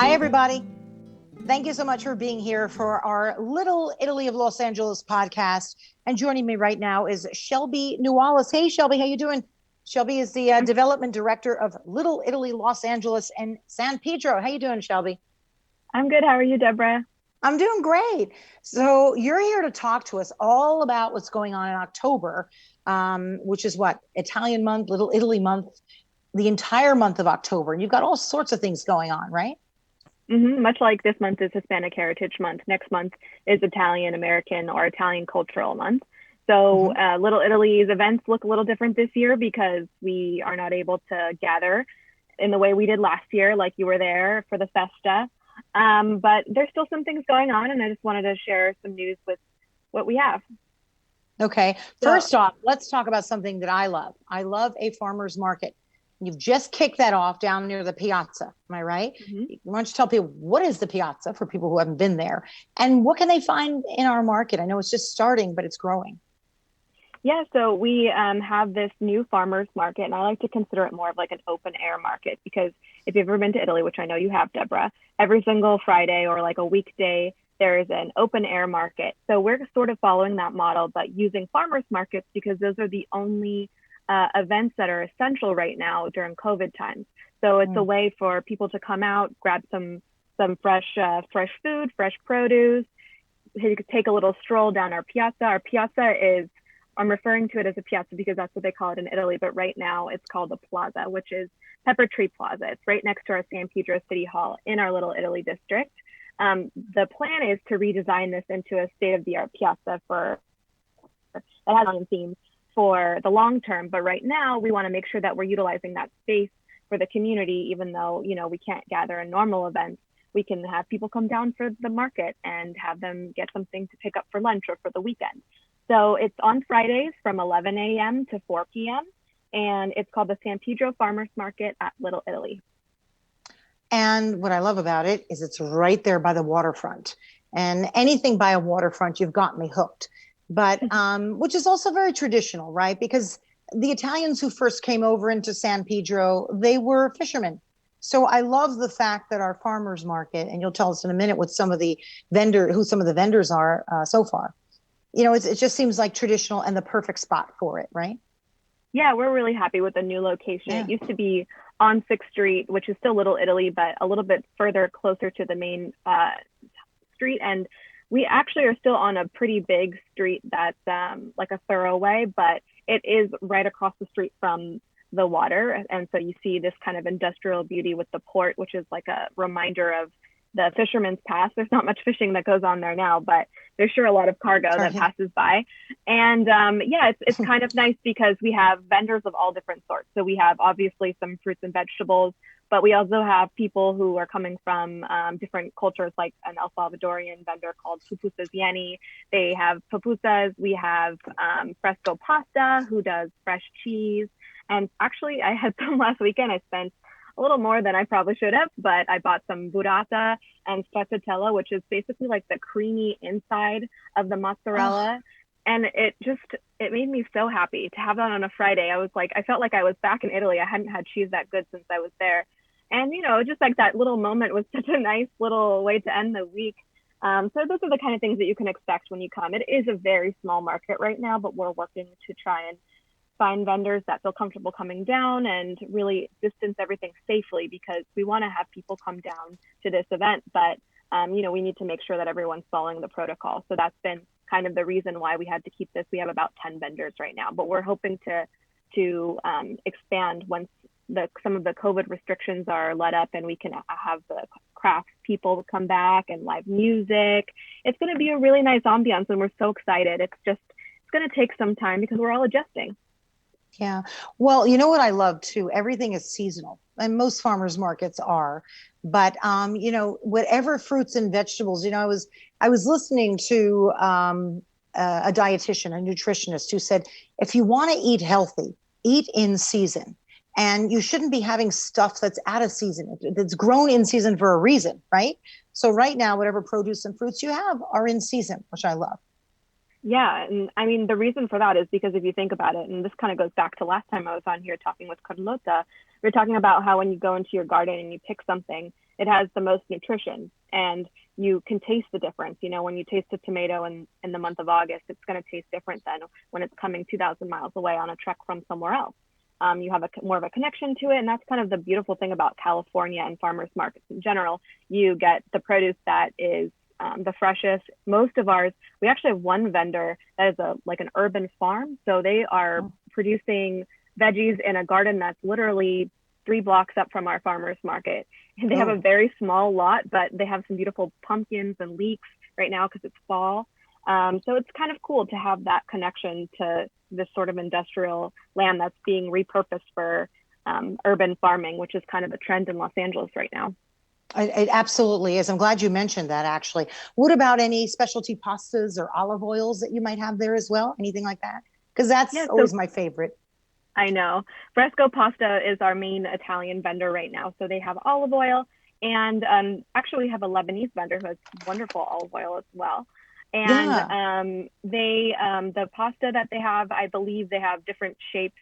Hi, everybody. Thank you so much for being here for our Little Italy of Los Angeles podcast. And joining me right now is Shelby Newallis. Hey, Shelby, how you doing? Shelby is the development director of Little Italy Los Angeles and San Pedro. How you doing, Shelby? I'm good. How are you, Deborah? I'm doing great. So you're here to talk to us all about what's going on in October, which is what? Italian month, Little Italy month, the entire month of October. And you've got all sorts of things going on, right? Much like this month is Hispanic Heritage Month, next month is Italian American or Italian Cultural Month. So Little Italy's events look a little different this year because we are not able to gather in the way we did last year, like you were there for the festa. But there's still some things going on, and I just wanted to share some news with what we have. Okay. First off, let's talk about something that I love. I love a farmer's market. You've just kicked that off down near the piazza. Am I right? Why don't you tell people what is the piazza for people who haven't been there, and what can they find in our market? I know it's just starting, but it's growing. Yeah, so we have this new farmers market, and I like to consider it more of like an open air market because if you've ever been to Italy, which I know you have, Deborah, every single Friday or like a weekday, there is an open air market. So we're sort of following that model, but using farmers markets because those are the only events that are essential right now during COVID times. So it's a way for people to come out, grab some fresh food, fresh produce, take a little stroll down our piazza. Our piazza is, I'm referring to it as a piazza because that's what they call it in Italy, but right now it's called a plaza, which is Pepper Tree Plaza. It's right next to our San Pedro City Hall in our Little Italy district. The plan is to redesign this into a state-of-the-art piazza that has on theme for the long term, but right now we want to make sure that we're utilizing that space for the community. Even though we can't gather in normal events, we can have people come down for the market and have them get something to pick up for lunch or for the weekend. So it's on Fridays from 11 a.m. to 4 p.m. and it's called the San Pedro Farmers Market at Little Italy. And what I love about it is it's right there by the waterfront, and anything by a waterfront, you've got me hooked. But which is also very traditional, right? Because the Italians who first came over into San Pedro, they were fishermen. So I love the fact that our farmers market, and you'll tell us in a minute what some of the vendors are so far. It just seems like traditional and the perfect spot for it, right? Yeah, we're really happy with the new location. Yeah. It used to be on 6th Street, which is still Little Italy, but a little bit further closer to the main street. And we actually are still on a pretty big street that's like a thoroughway, but it is right across the street from the water. And so you see this kind of industrial beauty with the port, which is like a reminder of the fisherman's pass. There's not much fishing that goes on there now, but there's sure a lot of cargo that passes by. And it's kind of nice because we have vendors of all different sorts. So we have obviously some fruits and vegetables, but we also have people who are coming from different cultures, like an El Salvadorian vendor called Pupusas Yeni. They have pupusas. We have Fresco Pasta, who does fresh cheese. And actually, I had some last weekend. I spent a little more than I probably should have, but I bought some burrata and stracciatella, which is basically like the creamy inside of the mozzarella. And it made me so happy to have that on a Friday. I felt like I was back in Italy. I hadn't had cheese that good since I was there. And, just like that little moment was such a nice little way to end the week. So those are the kind of things that you can expect when you come. It is a very small market right now, but we're working to try and find vendors that feel comfortable coming down and really distance everything safely because we want to have people come down to this event. But, we need to make sure that everyone's following the protocol. So that's been kind of the reason why we had to keep this. We have about 10 vendors right now, but we're hoping to expand once some of the COVID restrictions are let up and we can have the craft people come back and live music. It's going to be a really nice ambiance and we're so excited. It's going to take some time because we're all adjusting. Yeah. Well, you know what I love too? Everything is seasonal and most farmers markets are, but whatever fruits and vegetables, I was listening to a dietitian, a nutritionist who said, if you want to eat healthy, eat in season. And you shouldn't be having stuff that's out of season, that's grown in season for a reason, right? So right now, whatever produce and fruits you have are in season, which I love. Yeah. And I mean, the reason for that is because if you think about it, and this kind of goes back to last time I was on here talking with Carlotta, we we're talking about how when you go into your garden and you pick something, it has the most nutrition, and you can taste the difference. You know, when you taste a tomato in the month of August, it's going to taste different than when it's coming 2,000 miles away on a truck from somewhere else. You have more of a connection to it, and that's kind of the beautiful thing about California and farmers markets in general. You get the produce that is the freshest. Most of ours, we actually have one vendor that is like an urban farm, so they are producing veggies in a garden that's literally 3 blocks up from our farmers market. And they have a very small lot, but they have some beautiful pumpkins and leeks right now because it's fall. So it's kind of cool to have that connection to this sort of industrial land that's being repurposed for urban farming, which is kind of a trend in Los Angeles right now. It absolutely is. I'm glad you mentioned that, actually. What about any specialty pastas or olive oils that you might have there as well? Anything like that? Because that's always my favorite. I know. Fresco Pasta is our main Italian vendor right now. So they have olive oil, and actually we have a Lebanese vendor who has wonderful olive oil as well. And the pasta that they have, I believe they have different shapes.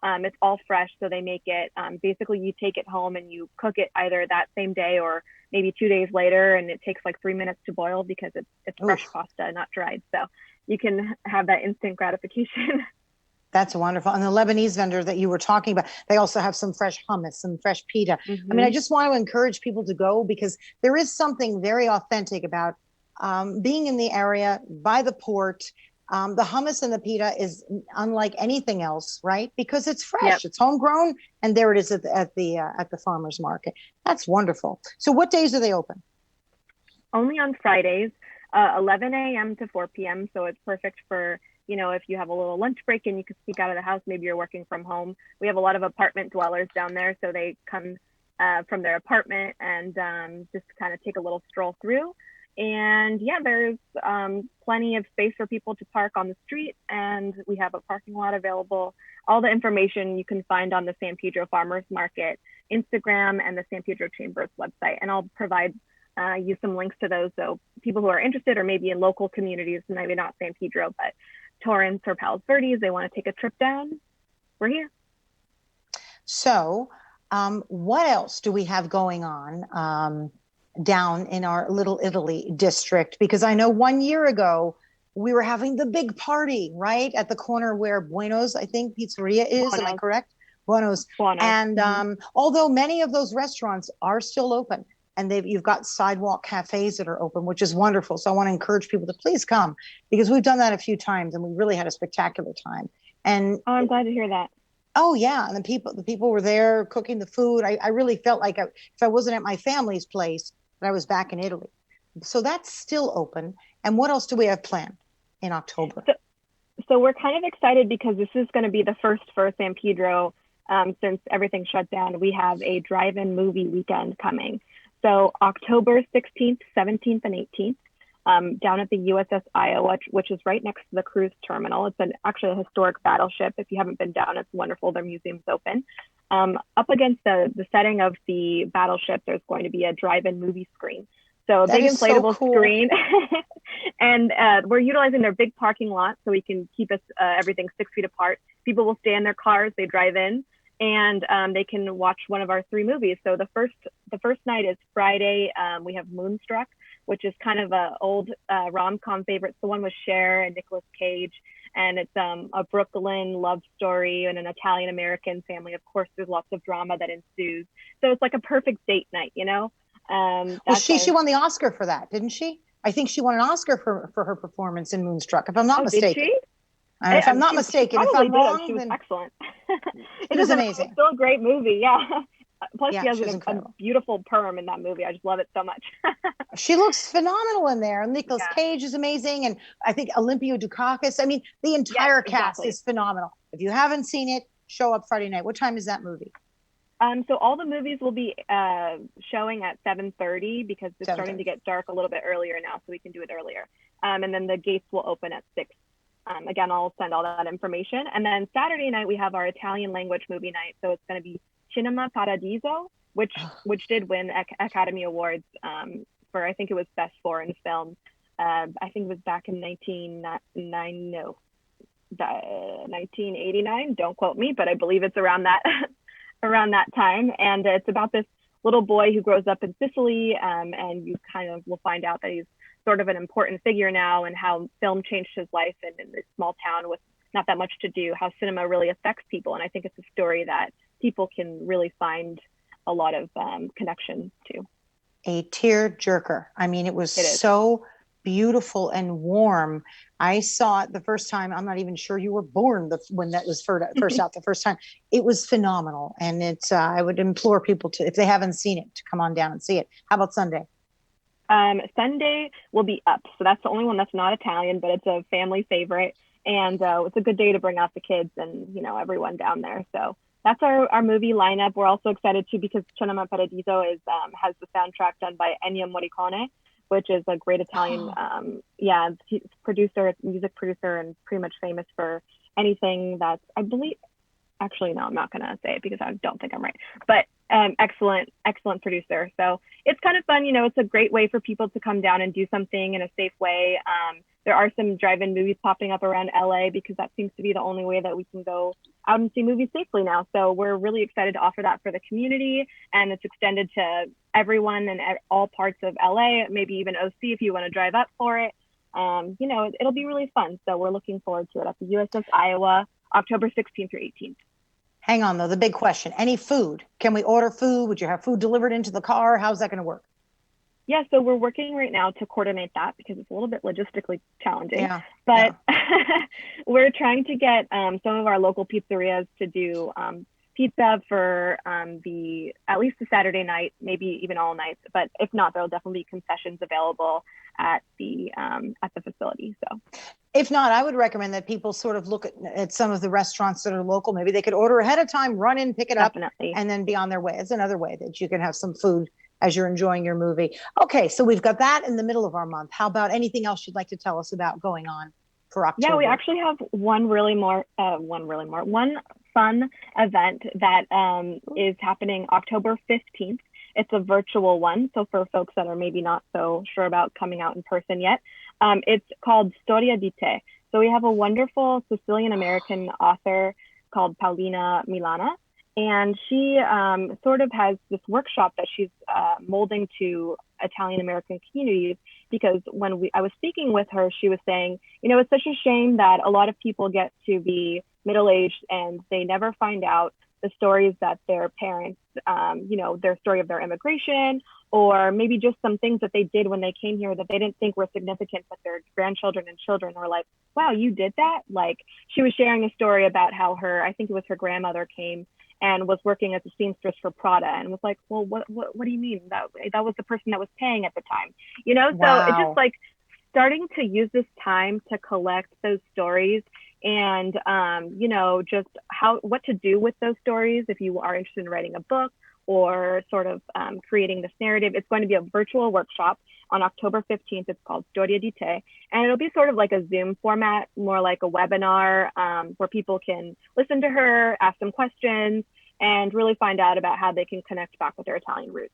It's all fresh, so they make it, basically you take it home and you cook it either that same day or maybe 2 days later, and it takes like 3 minutes to boil because it's fresh pasta, not dried. So you can have that instant gratification. That's wonderful. And the Lebanese vendor that you were talking about, they also have some fresh hummus, some fresh pita. I mean, I just want to encourage people to go because there is something very authentic about being in the area by the port. The hummus and the pita is unlike anything else, right? Because it's fresh, it's homegrown, and there it is at the farmers market. That's wonderful. So, what days are they open? Only on Fridays, 11 a.m. to 4 p.m. So it's perfect for, you know, if you have a little lunch break and you can sneak out of the house, maybe you're working from home. We have a lot of apartment dwellers down there, so they come from their apartment and just kind of take a little stroll through. And yeah, there's plenty of space for people to park on the street, and we have a parking lot available. All the information you can find on the San Pedro Farmers Market Instagram and the San Pedro Chamber's website, and I'll provide you some links to those, so people who are interested or maybe in local communities, maybe not San Pedro, but Torrance or Palos Verdes, they want to take a trip down, we're here. So what else do we have going on down in our Little Italy district? Because I know 1 year ago we were having the big party right at the corner where Bueno's, I think, pizzeria is. Bueno's. Am I correct? Bueno's. And although many of those restaurants are still open, and you've got sidewalk cafes that are open, which is wonderful. So I want to encourage people to please come, because we've done that a few times and we really had a spectacular time. And I'm glad to hear that. Oh yeah, and the people were there cooking the food. I really felt like if I wasn't at my family's place, that I was back in Italy. So that's still open. And what else do we have planned in October? So we're kind of excited because this is going to be the first for San Pedro since everything shut down. We have a drive-in movie weekend coming. So October 16th, 17th, and 18th, down at the USS Iowa, which is right next to the cruise terminal. It's actually a historic battleship. If you haven't been down, it's wonderful. Their museum's open. Up against the setting of the battleship, there's going to be a drive-in movie screen. So a big inflatable screen. And we're utilizing their big parking lot so we can keep everything 6 feet apart. People will stay in their cars, they drive in, and they can watch one of our 3 movies. So the first night is Friday. We have Moonstruck, which is kind of an old rom-com favorite. It's the one with Cher and Nicolas Cage. And it's a Brooklyn love story and an Italian-American family. Of course, there's lots of drama that ensues. So it's like a perfect date night, you know? Well, she won the Oscar for that, didn't she? I think she won an Oscar for her performance in Moonstruck, if I'm not mistaken. Did she? If I'm not mistaken, if I'm wrong, she was excellent. It was amazing. It's still a great movie, yeah. Plus, yeah, she has a beautiful perm in that movie. I just love it so much. She looks phenomenal in there. Nicolas Cage is amazing, and I think Olympia Dukakis. I mean, the entire cast is phenomenal. If you haven't seen it, show up Friday night. What time is that movie? So all the movies will be showing at 7:30 because it's starting to get dark a little bit earlier now, so we can do it earlier. And then the gates will open at 6. Again, I'll send all that information. And then Saturday night, we have our Italian language movie night. So it's going to be Cinema Paradiso, which did win Academy Awards for, I think it was Best Foreign Film. I think it was back in 1989. Don't quote me, but I believe it's around that time. And it's about this little boy who grows up in Sicily, and you kind of will find out that he's sort of an important figure now, and how film changed his life in this small town with not that much to do, how cinema really affects people. And I think it's a story that people can really find a lot of connection to. A tear jerker. I mean, it was It is. so beautiful and warm. I saw it the first time. I'm not even sure you were born when that was first out the first time. It was phenomenal. And it's, I would implore people to, if they haven't seen it, to come on down and see it. How about Sunday? Sunday will be Up. So that's the only one that's not Italian, but it's a family favorite. And it's a good day to bring out the kids and, you know, everyone down there. So that's our movie lineup. We're also excited too because Cinema Paradiso is has the soundtrack done by Ennio Morricone, which is a great Italian, he's producer, music producer, and pretty much famous for anything that's, I believe, actually, no, I'm not going to say it because I don't think I'm right, but excellent producer. So it's kind of fun. You know, it's a great way for people to come down and do something in a safe way. There are some drive-in movies popping up around LA because that seems to be the only way that we can go out and see movies safely now. So we're really excited to offer that for the community, and it's extended to everyone in all parts of LA, maybe even OC if you want to drive up for it. You know, it'll be really fun. So we're looking forward to it at the USS Iowa, October 16th through 18th. Hang on, though. The big question, any food? Can we order food? Would you have food delivered into the car? How's that going to work? Yeah, so we're working right now to coordinate that because it's a little bit logistically challenging. Yeah, but we're trying to get some of our local pizzerias to do pizza for at least the Saturday night, maybe even all nights. But if not, there'll definitely be concessions available at the facility. So if not, I would recommend that people sort of look at some of the restaurants that are local. Maybe they could order ahead of time, run in, pick it up, and then be on their way. It's another way that you can have some food as you're enjoying your movie. Okay, so we've got that in the middle of our month. How about anything else you'd like to tell us about going on for October? Yeah, we actually have one fun event that is happening October 15th. It's a virtual one, so for folks that are maybe not so sure about coming out in person yet, it's called Storia di Te. So we have a wonderful Sicilian-American author called Paolina Milana, and she sort of has this workshop that she's molding to Italian-American communities, because when I was speaking with her, she was saying, you know, it's such a shame that a lot of people get to be middle-aged and they never find out the stories that their parents, you know, their story of their immigration, or maybe just some things that they did when they came here that they didn't think were significant, but their grandchildren and children were like, wow, you did that? Like, she was sharing a story about how I think it was her grandmother came and was working as a seamstress for Prada, and was like, well, what do you mean? That was the person that was paying at the time, you know? Wow. So it's just like starting to use this time to collect those stories and, you know, just what to do with those stories if you are interested in writing a book or sort of creating this narrative. It's going to be a virtual workshop on October 15th. It's called Storia di Te, and it'll be sort of like a Zoom format, more like a webinar, where people can listen to her, ask some questions, and really find out about how they can connect back with their Italian roots.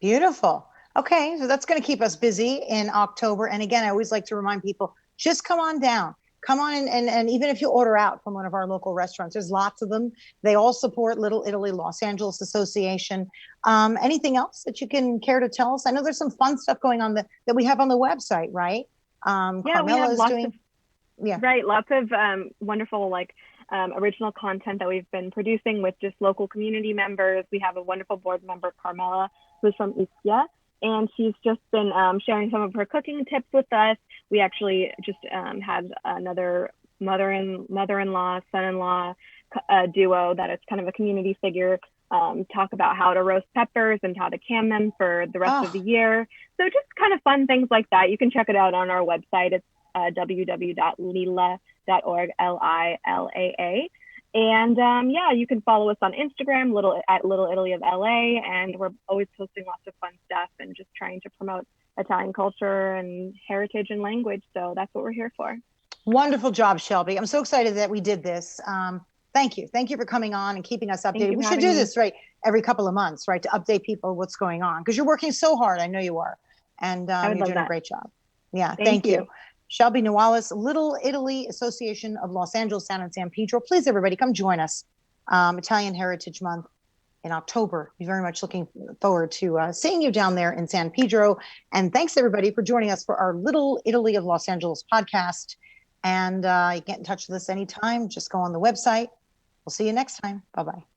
Beautiful. Okay, so that's going to keep us busy in October. And again, I always like to remind people, just come on down. Come on and even if you order out from one of our local restaurants, there's lots of them. They all support Little Italy Los Angeles Association. Anything else that you can care to tell us? I know there's some fun stuff going on that we have on the website, right? Carmela is doing. Lots of wonderful original content that we've been producing with just local community members. We have a wonderful board member, Carmela, who's from Ischia, and she's just been sharing some of her cooking tips with us. We actually just had another mother-in-law, son-in-law duo that is kind of a community figure talk about how to roast peppers and how to can them for the rest of the year. So just kind of fun things like that. You can check it out on our website. It's www.lila.org, Lilaa. And you can follow us on Instagram, at Little Italy of LA, and we're always posting lots of fun stuff and just trying to promote Italian culture and heritage and language. So that's what we're here for. Wonderful job, Shelby. I'm so excited that we did this. Thank you. Thank you for coming on and keeping us updated. We should do this every couple of months, right? To update people what's going on, because you're working so hard. I know you are. And you're doing a great job. Yeah. Thank you. Shelby Newallis, Little Italy Association of Los Angeles, San and San Pedro. Please, everybody, come join us. Italian Heritage Month. in October. Be very much looking forward to seeing you down there in San Pedro. And thanks everybody for joining us for our Little Italy of Los Angeles podcast. And you get in touch with us anytime. Just go on the website. We'll see you next time. Bye-bye.